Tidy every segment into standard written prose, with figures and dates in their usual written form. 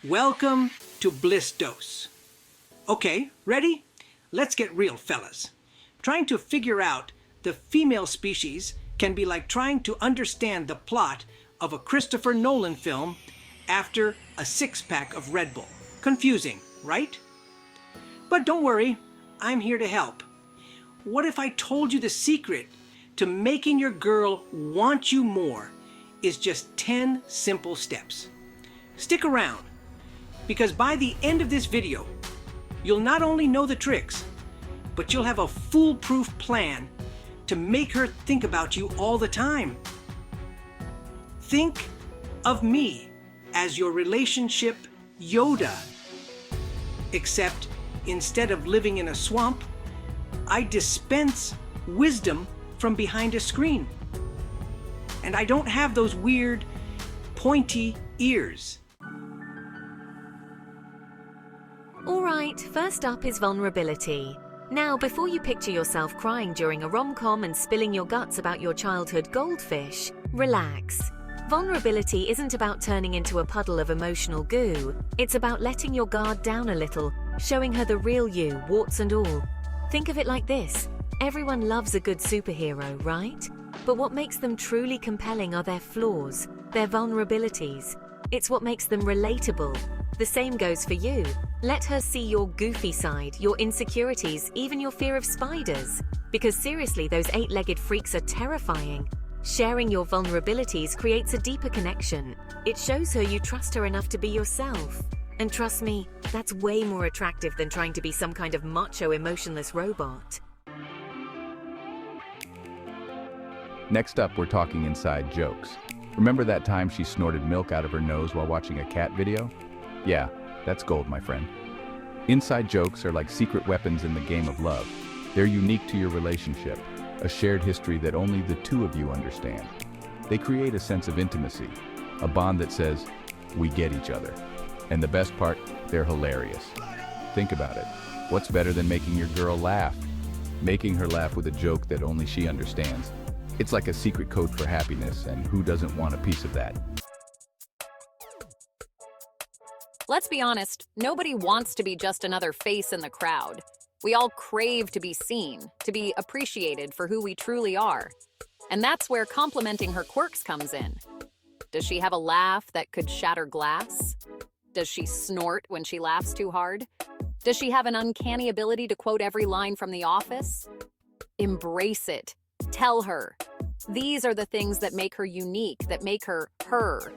Welcome to Bliss Dose. Okay, ready? Let's get real, fellas. Trying to figure out the female species can be like trying to understand the plot of a Christopher Nolan film after a six-pack of Red Bull. Confusing, right? But don't worry, I'm here to help. What if I told you the secret to making your girl want you more is just 10 simple steps? Stick around, because by the end of this video, you'll not only know the tricks, but you'll have a foolproof plan to make her think about you all the time. Think of me as your relationship Yoda, except instead of living in a swamp, I dispense wisdom from behind a screen. And I don't have those weird, pointy ears. All right, first up is vulnerability. Now, before you picture yourself crying during a rom-com and spilling your guts about your childhood goldfish, relax. Vulnerability isn't about turning into a puddle of emotional goo. It's about letting your guard down a little, showing her the real you, warts and all. Think of it like this. Everyone loves a good superhero, right? But what makes them truly compelling are their flaws, their vulnerabilities. It's what makes them relatable. The same goes for you. Let her see your goofy side, your insecurities, even your fear of spiders. Because seriously, those eight-legged freaks are terrifying. Sharing your vulnerabilities creates a deeper connection. It shows her you trust her enough to be yourself. And trust me, that's way more attractive than trying to be some kind of macho, emotionless robot. Next up, we're talking inside jokes. Remember that time she snorted milk out of her nose while watching a cat video? Yeah, that's gold, my friend. Inside jokes are like secret weapons in the game of love. They're unique to your relationship, a shared history that only the two of you understand. They create a sense of intimacy, a bond that says, we get each other. And the best part, they're hilarious. Think about it. What's better than making your girl laugh? Making her laugh with a joke that only she understands. It's like a secret code for happiness, and who doesn't want a piece of that? Let's be honest, nobody wants to be just another face in the crowd. We all crave to be seen, to be appreciated for who we truly are. And that's where complimenting her quirks comes in. Does she have a laugh that could shatter glass? Does she snort when she laughs too hard? Does she have an uncanny ability to quote every line from The Office? Embrace it. Tell her. These are the things that make her unique, that make her her.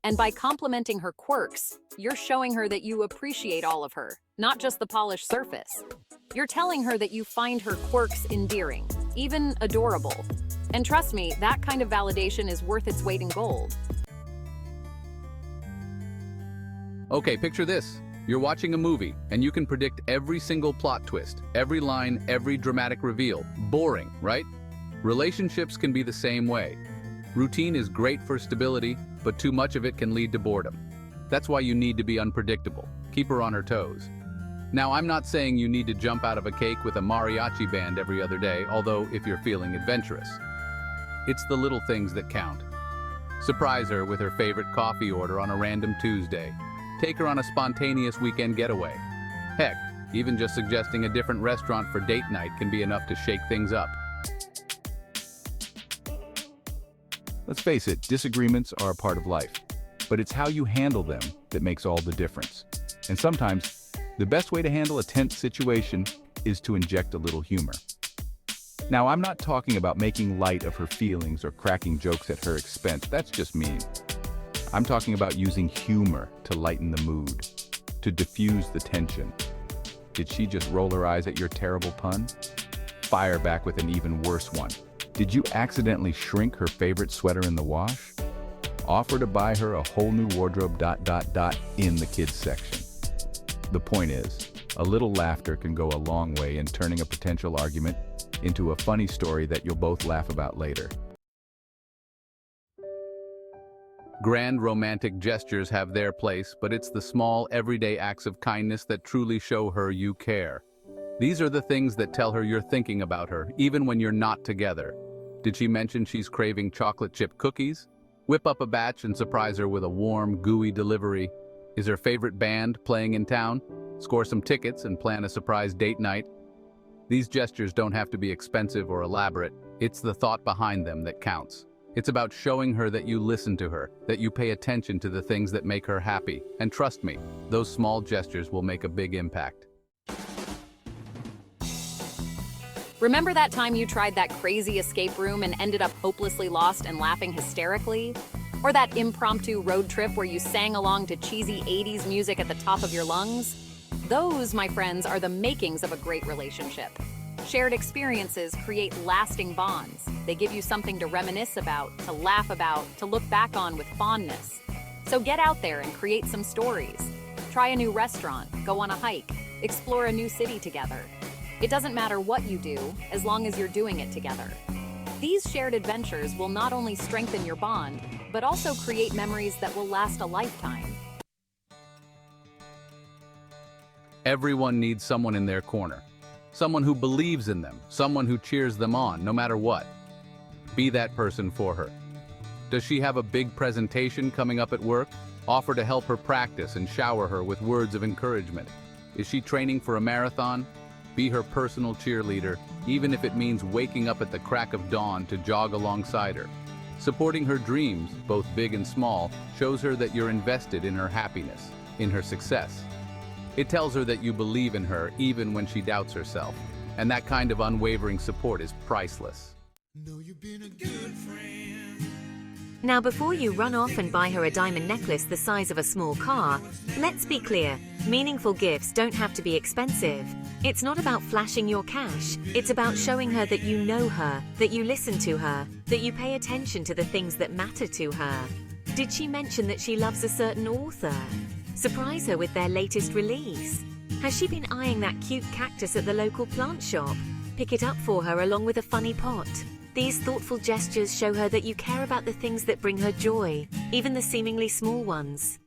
And by complimenting her quirks, you're showing her that you appreciate all of her, not just the polished surface. You're telling her that you find her quirks endearing, even adorable. And trust me, that kind of validation is worth its weight in gold. Okay, picture this. You're watching a movie, and you can predict every single plot twist, every line, every dramatic reveal. Boring, right? Relationships can be the same way. Routine is great for stability, but too much of it can lead to boredom. That's why you need to be unpredictable. Keep her on her toes. Now, I'm not saying you need to jump out of a cake with a mariachi band every other day, although if you're feeling adventurous. It's the little things that count. Surprise her with her favorite coffee order on a random Tuesday. Take her on a spontaneous weekend getaway. Heck, even just suggesting a different restaurant for date night can be enough to shake things up. Let's face it, disagreements are a part of life, but it's how you handle them that makes all the difference. And sometimes, the best way to handle a tense situation is to inject a little humor. Now, I'm not talking about making light of her feelings or cracking jokes at her expense. That's just mean. I'm talking about using humor to lighten the mood, to diffuse the tension. Did she just roll her eyes at your terrible pun? Fire back with an even worse one. Did you accidentally shrink her favorite sweater in the wash? Offer to buy her a whole new wardrobe ... in the kids section. The point is, a little laughter can go a long way in turning a potential argument into a funny story that you'll both laugh about later. Grand romantic gestures have their place, but it's the small, everyday acts of kindness that truly show her you care. These are the things that tell her you're thinking about her, even when you're not together. Did she mention she's craving chocolate chip cookies? Whip up a batch and surprise her with a warm, gooey delivery. Is her favorite band playing in town? Score some tickets and plan a surprise date night? These gestures don't have to be expensive or elaborate. It's the thought behind them that counts. It's about showing her that you listen to her, that you pay attention to the things that make her happy. And trust me, those small gestures will make a big impact. Remember that time you tried that crazy escape room and ended up hopelessly lost and laughing hysterically? Or that impromptu road trip where you sang along to cheesy 80s music at the top of your lungs? Those, my friends, are the makings of a great relationship. Shared experiences create lasting bonds. They give you something to reminisce about, to laugh about, to look back on with fondness. So get out there and create some stories. Try a new restaurant, go on a hike, explore a new city together. It doesn't matter what you do, as long as you're doing it together. These shared adventures will not only strengthen your bond, but also create memories that will last a lifetime. Everyone needs someone in their corner. Someone who believes in them, someone who cheers them on, no matter what. Be that person for her. Does she have a big presentation coming up at work? Offer to help her practice and shower her with words of encouragement. Is she training for a marathon? Be her personal cheerleader, even if it means waking up at the crack of dawn to jog alongside her. Supporting her dreams, both big and small, shows her that you're invested in her happiness, in her success. It tells her that you believe in her even when she doubts herself, and that kind of unwavering support is priceless. Now, before you run off and buy her a diamond necklace the size of a small car, let's be clear, meaningful gifts don't have to be expensive. It's not about flashing your cash, it's about showing her that you know her, that you listen to her, that you pay attention to the things that matter to her. Did she mention that she loves a certain author? Surprise her with their latest release. Has she been eyeing that cute cactus at the local plant shop? Pick it up for her along with a funny pot. These thoughtful gestures show her that you care about the things that bring her joy, even the seemingly small ones.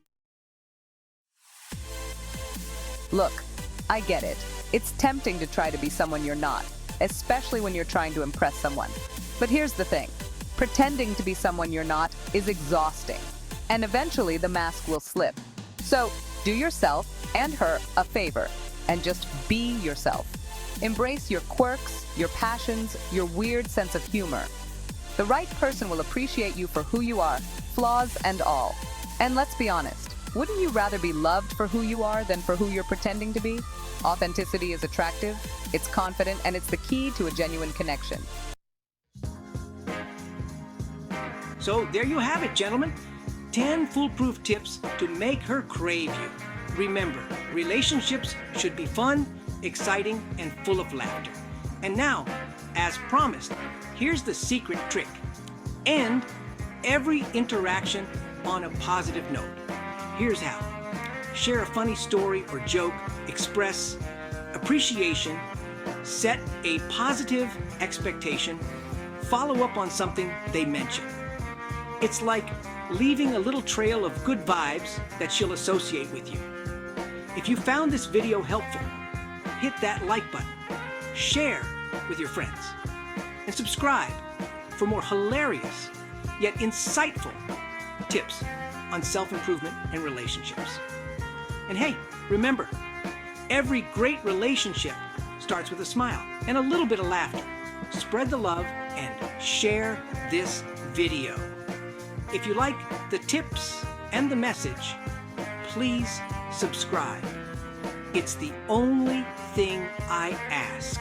Look, I get it. It's tempting to try to be someone you're not, especially when you're trying to impress someone. But here's the thing. Pretending to be someone you're not is exhausting, and eventually the mask will slip. So, do yourself and her a favor, and just be yourself. Embrace your quirks, your passions, your weird sense of humor. The right person will appreciate you for who you are, flaws and all. And let's be honest, wouldn't you rather be loved for who you are than for who you're pretending to be? Authenticity is attractive, it's confident, and it's the key to a genuine connection. So there you have it, gentlemen. 10 foolproof tips to make her crave you. Remember, relationships should be fun, exciting, and full of laughter. And now, as promised, here's the secret trick. End every interaction on a positive note. Here's how. Share a funny story or joke, express appreciation, set a positive expectation, follow up on something they mention. It's like leaving a little trail of good vibes that she'll associate with you. If you found this video helpful, hit that like button, share with your friends, and subscribe for more hilarious yet insightful tips on self-improvement and relationships. And hey, remember, every great relationship starts with a smile and a little bit of laughter. Spread the love and share this video. If you like the tips and the message, please subscribe. It's the only thing I ask.